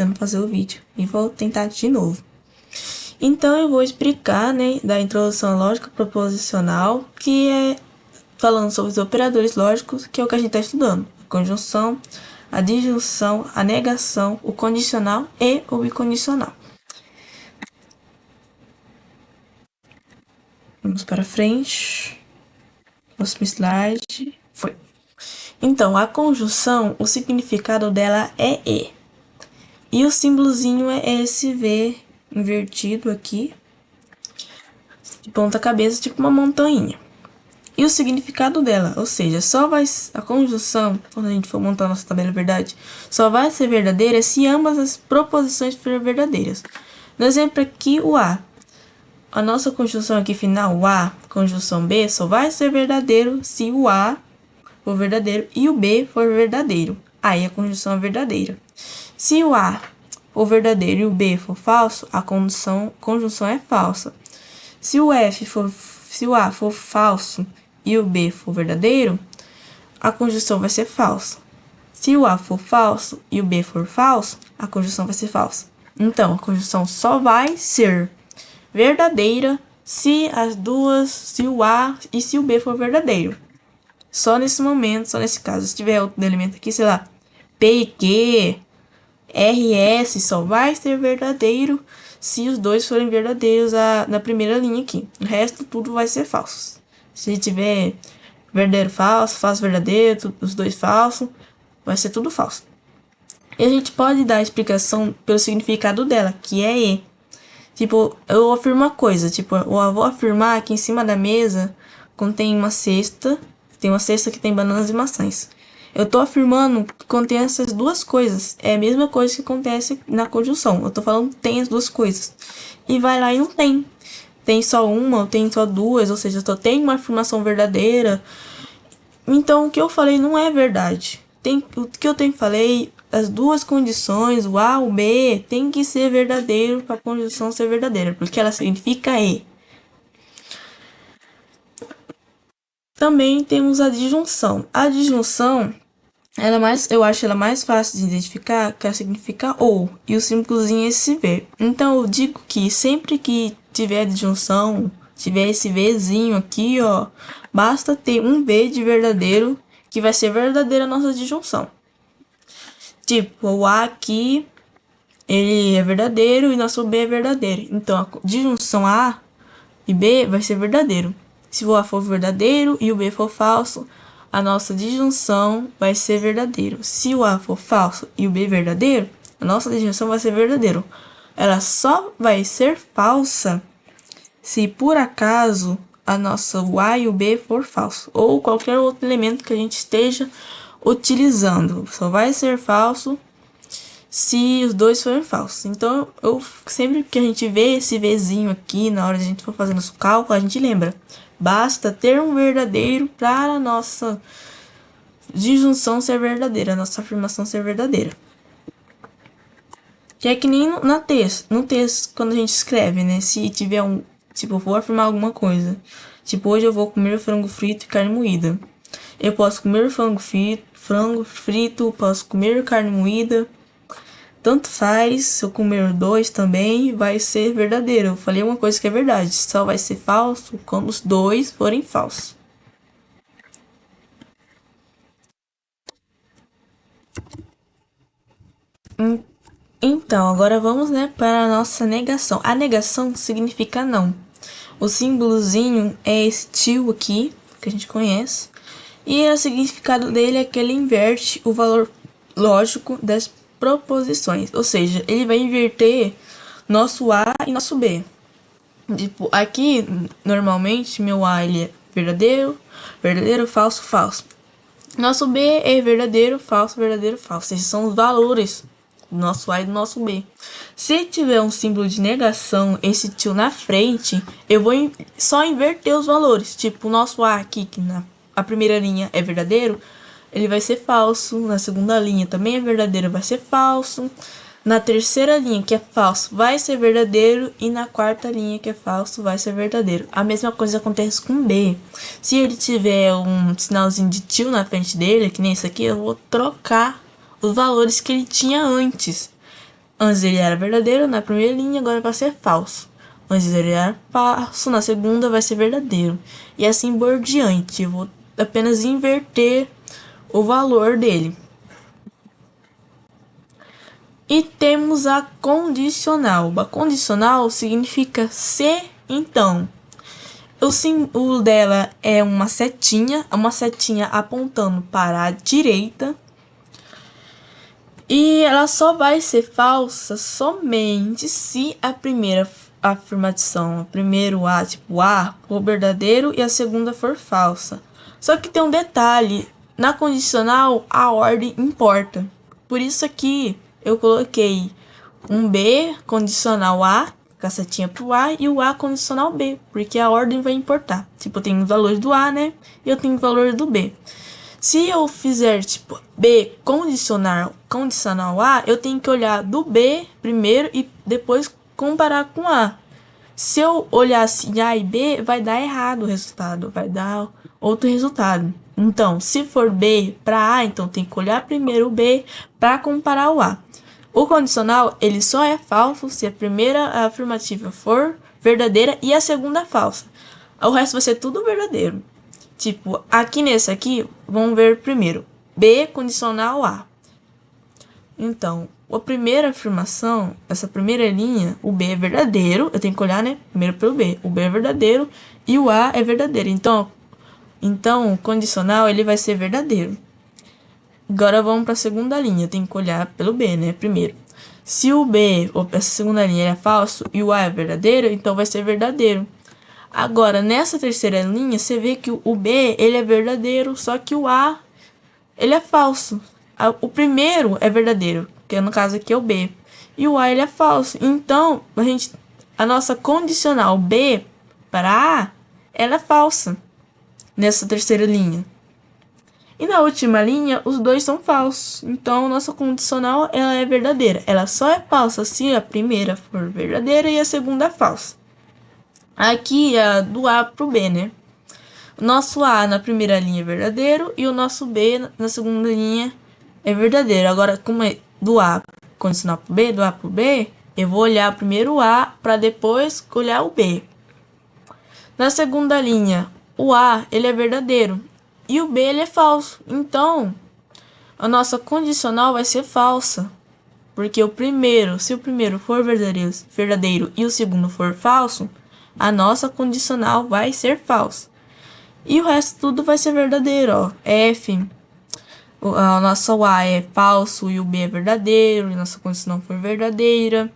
tentando fazer o vídeo e vou tentar de novo. Então eu vou explicar, né, da introdução à lógica proposicional, que é falando sobre os operadores lógicos, que é o que a gente está estudando: a conjunção, a disjunção, a negação, o condicional e o bicondicional. Vamos para frente. Próximo slide. Foi. Então, a conjunção, o significado dela é E. E o símbolozinho é esse V invertido aqui, de ponta cabeça, tipo uma montanha. E o significado dela, ou seja, a conjunção, quando a gente for montar nossa tabela verdade, só vai ser verdadeira se ambas as proposições forem verdadeiras. No exemplo aqui, o a nossa conjunção aqui final, o A, conjunção B, só vai ser verdadeiro se o A for verdadeiro e o B for verdadeiro. Aí a conjunção é verdadeira. Se o A for verdadeiro e o B for falso, a conjunção é falsa. Se o A for falso e o B for verdadeiro, a conjunção vai ser falsa. Se o A for falso e o B for falso, a conjunção vai ser falsa. Então, a conjunção só vai ser verdadeira se o A e se o B for verdadeiro. Só nesse momento, só nesse caso. Se tiver outro elemento aqui, sei lá, P e Q, RS, só vai ser verdadeiro se os dois forem verdadeiros na primeira linha aqui. O resto tudo vai ser falso. Se tiver verdadeiro falso, falso verdadeiro, os dois falsos, vai ser tudo falso. E a gente pode dar a explicação pelo significado dela, que é E. Tipo, eu afirmo uma coisa, tipo, eu vou afirmar que em cima da mesa contém uma cesta, tem uma cesta que tem bananas e maçãs. Eu tô afirmando que contém essas duas coisas. É a mesma coisa que acontece na conjunção. Eu tô falando que tem as duas coisas. E vai lá e não tem. Tem só uma, ou tem só duas, ou seja, só tem uma afirmação verdadeira. Então, o que eu falei não é verdade. O que eu falei, as duas condições, o A, o B, tem que ser verdadeiro para a conjunção ser verdadeira, porque ela significa E. Também temos a disjunção. A disjunção, eu acho ela mais fácil de identificar, que ela significa ou, e o símbolozinho é esse V. Então eu digo que sempre que tiver disjunção, tiver esse Vzinho aqui, ó, basta ter um V de verdadeiro, que vai ser verdadeira a nossa disjunção. Tipo, o A aqui, ele é verdadeiro e nosso B é verdadeiro. Então, a disjunção A e B vai ser verdadeiro. Se o A for verdadeiro e o B for falso, a nossa disjunção vai ser verdadeiro. Se o A for falso e o B verdadeiro, a nossa disjunção vai ser verdadeiro. Ela só vai ser falsa se por acaso o A e o B for falso, ou qualquer outro elemento que a gente esteja utilizando. Só vai ser falso se os dois forem falsos. Então, sempre que a gente vê esse Vzinho aqui, na hora de a gente for fazendo o cálculo, a gente lembra. Basta ter um verdadeiro para a nossa disjunção ser verdadeira, a nossa afirmação ser verdadeira. Que é que nem no texto, quando a gente escreve, né? Se tiver tipo, eu vou afirmar alguma coisa. Tipo, hoje eu vou comer frango frito e carne moída. Eu posso comer frango frito, posso comer carne moída. Tanto faz, se eu comer dois também, vai ser verdadeiro. Eu falei uma coisa que é verdade, só vai ser falso quando os dois forem falsos. Então, agora vamos, né, para a nossa negação. A negação significa não. O símbolozinho é esse tio aqui, que a gente conhece. E o significado dele é que ele inverte o valor lógico das proposições. Ou seja, ele vai inverter nosso A e nosso B. Tipo, aqui, normalmente, meu A ele é verdadeiro, verdadeiro, falso, falso. Nosso B é verdadeiro, falso, verdadeiro, falso. Esses são os valores do nosso A e do nosso B. Se tiver um símbolo de negação, esse tio na frente, eu vou só inverter os valores. Tipo, o nosso A aqui, que a primeira linha é verdadeiro, ele vai ser falso. Na segunda linha também é verdadeiro, vai ser falso. Na terceira linha, que é falso, vai ser verdadeiro. E na quarta linha, que é falso, vai ser verdadeiro. A mesma coisa acontece com B. Se ele tiver um sinalzinho de tio na frente dele, que nem isso aqui, eu vou trocar os valores que ele tinha antes. Antes ele era verdadeiro na primeira linha, agora vai ser falso. Antes ele era falso, na segunda vai ser verdadeiro. E assim por diante. Eu vou apenas inverter o valor dele. E temos a condicional. A condicional significa se então. O símbolo dela é uma setinha apontando para a direita. E ela só vai ser falsa somente se a primeira afirmação, o primeiro A, tipo A, for verdadeiro e a segunda for falsa. Só que tem um detalhe, na condicional a ordem importa. Por isso aqui eu coloquei um B condicional A, cacetinha pro A, e o A condicional B, porque a ordem vai importar. Tipo, eu tenho os valores do A, né? E eu tenho os valores do B. Se eu fizer, tipo, B condicional A, eu tenho que olhar do B primeiro e depois comparar com A. Se eu olhar assim A e B, vai dar errado o resultado, vai dar outro resultado. Então, se for B para A, então tem que olhar primeiro o B para comparar o A. O condicional, ele só é falso se a primeira afirmativa for verdadeira e a segunda falsa. O resto vai ser tudo verdadeiro. Tipo, aqui nesse aqui, vamos ver primeiro. B condicional A. Então, a primeira afirmação, essa primeira linha, o B é verdadeiro. Eu tenho que olhar, né? Primeiro pelo B. O B é verdadeiro e o A é verdadeiro. Então o condicional, ele vai ser verdadeiro. Agora vamos para a segunda linha. Eu tenho que olhar pelo B, né? Primeiro. Se o B, ou essa segunda linha, é falso e o A é verdadeiro, então vai ser verdadeiro. Agora, nessa terceira linha, você vê que o B, ele é verdadeiro, só que o A, ele é falso. O primeiro é verdadeiro, que no caso aqui é o B. E o A, ele é falso. Então, a nossa condicional B para A, ela é falsa. Nessa terceira linha. E na última linha, os dois são falsos. Então, a nossa condicional, ela é verdadeira. Ela só é falsa se a primeira for verdadeira e a segunda falsa. Aqui é do A pro B, né? O nosso A na primeira linha é verdadeiro e o nosso B na segunda linha é verdadeiro. Agora, como é do A condicional pro B, do A pro B, eu vou olhar primeiro o A para depois olhar o B. Na segunda linha, o A, ele é verdadeiro e o B, ele é falso. Então, a nossa condicional vai ser falsa. Porque se o primeiro for verdadeiro e o segundo for falso, a nossa condicional vai ser falsa. E o resto tudo vai ser verdadeiro, ó. F, o nosso A é falso e o B é verdadeiro, e nossa condicional for verdadeira.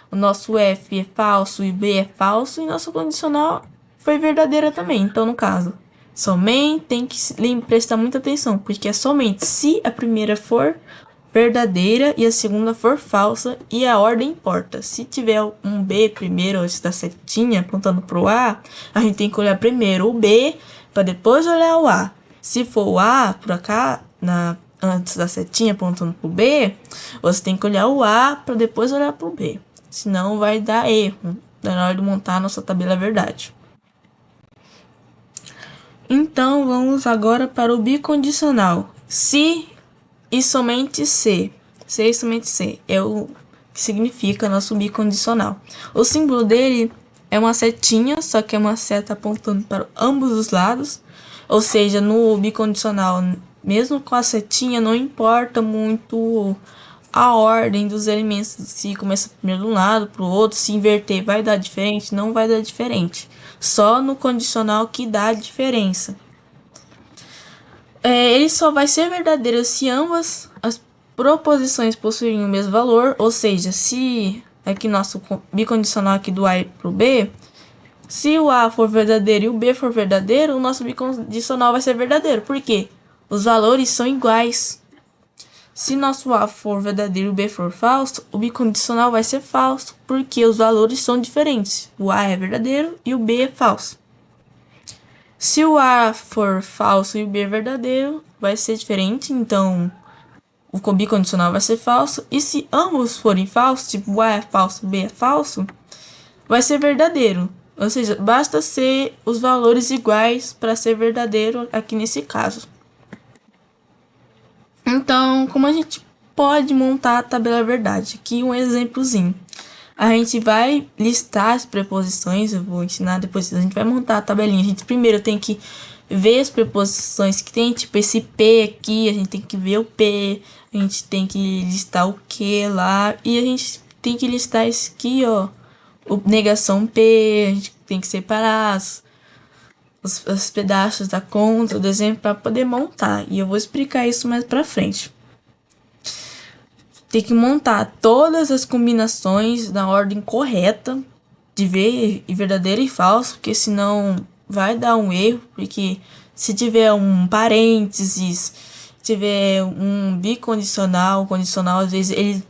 O nosso F é falso e o B é falso, e nossa condicional foi verdadeira também. Então, no caso, somente tem que prestar muita atenção, porque é somente se a primeira for verdadeira e a segunda for falsa, e a ordem importa. Se tiver um B primeiro, esse da setinha apontando pro A, a gente tem que olhar primeiro o B para depois olhar o A. Se for o A por cá, antes da setinha apontando pro B, você tem que olhar o A para depois olhar pro B. Senão vai dar erro na hora de montar a nossa tabela verdade. Então, vamos agora para o bicondicional. Se e somente se. Se e somente se. É o que significa nosso bicondicional. O símbolo dele é uma setinha, só que é uma seta apontando para ambos os lados. Ou seja, no bicondicional, mesmo com a setinha, não importa muito a ordem dos elementos. Se começa primeiro de um lado para o outro, se inverter vai dar diferente? Não vai dar diferente. Só no condicional que dá diferença. Ele só vai ser verdadeiro se ambas as proposições possuírem o mesmo valor, ou seja, se aqui nosso bicondicional aqui do A para o B, se o A for verdadeiro e o B for verdadeiro, o nosso bicondicional vai ser verdadeiro. Por quê? Os valores são iguais. Se nosso A for verdadeiro e o B for falso, o bicondicional vai ser falso, porque os valores são diferentes. O A é verdadeiro e o B é falso. Se o A for falso e o B é verdadeiro, vai ser diferente, então o bicondicional vai ser falso. E se ambos forem falsos, tipo o A é falso e o B é falso, vai ser verdadeiro. Ou seja, basta ser os valores iguais para ser verdadeiro aqui nesse caso. Então, como a gente pode montar a tabela verdade. Aqui um exemplozinho. A gente vai listar as preposições, eu vou ensinar depois, a gente vai montar a tabelinha. A gente primeiro tem que ver as preposições que tem, tipo esse P aqui, a gente tem que ver o P, a gente tem que listar o que lá, e a gente tem que listar isso aqui, ó, o negação P, a gente tem que separar os pedaços da conta, do exemplo, para poder montar, e eu vou explicar isso mais pra frente. Tem que montar todas as combinações na ordem correta, de verdadeiro e falso, porque senão vai dar um erro, porque se tiver um parênteses, tiver um bicondicional, condicional, às vezes eles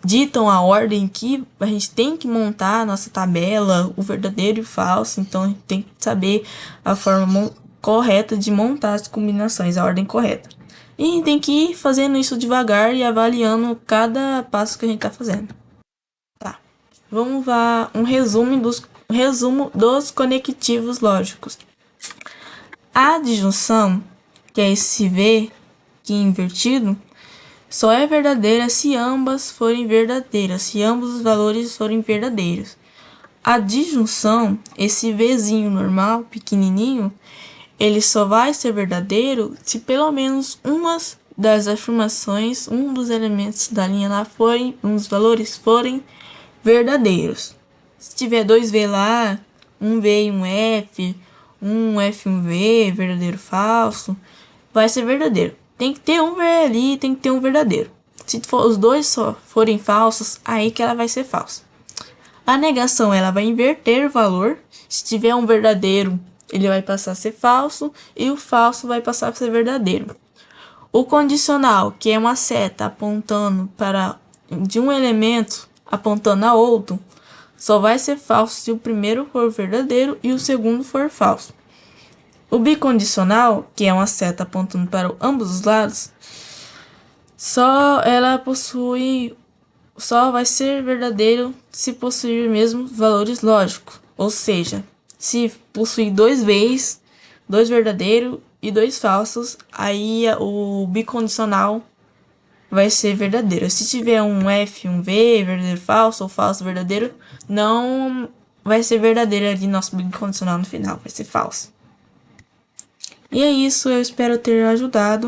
ditam a ordem que a gente tem que montar a nossa tabela, o verdadeiro e o falso, então a gente tem que saber a forma correta de montar as combinações, a ordem correta. E tem que ir fazendo isso devagar e avaliando cada passo que a gente tá fazendo. Tá. Vamos lá, um resumo dos conectivos lógicos. A adjunção, que é esse V aqui invertido, só é verdadeira se ambas forem verdadeiras, se ambos os valores forem verdadeiros. A disjunção, esse Vzinho normal, pequenininho, ele só vai ser verdadeiro se pelo menos uma das afirmações, um dos elementos da linha lá um dos valores forem verdadeiros. Se tiver dois V lá, um V e um F e um V, verdadeiro falso, vai ser verdadeiro. Tem que ter um V ali, tem que ter um verdadeiro. Se os dois só forem falsos, aí que ela vai ser falsa. A negação, ela vai inverter o valor. Se tiver um verdadeiro, ele vai passar a ser falso, e o falso vai passar a ser verdadeiro. O condicional, que é uma seta apontando para de um elemento apontando a outro, só vai ser falso se o primeiro for verdadeiro e o segundo for falso. O bicondicional, que é uma seta apontando para ambos os lados, só vai ser verdadeiro se possuir mesmo valores lógicos, ou seja, se possuir dois V's, dois verdadeiros e dois falsos, aí o bicondicional vai ser verdadeiro. Se tiver um F, um V, verdadeiro falso ou falso verdadeiro, não vai ser verdadeiro ali nosso bicondicional no final, vai ser falso. E é isso, eu espero ter ajudado.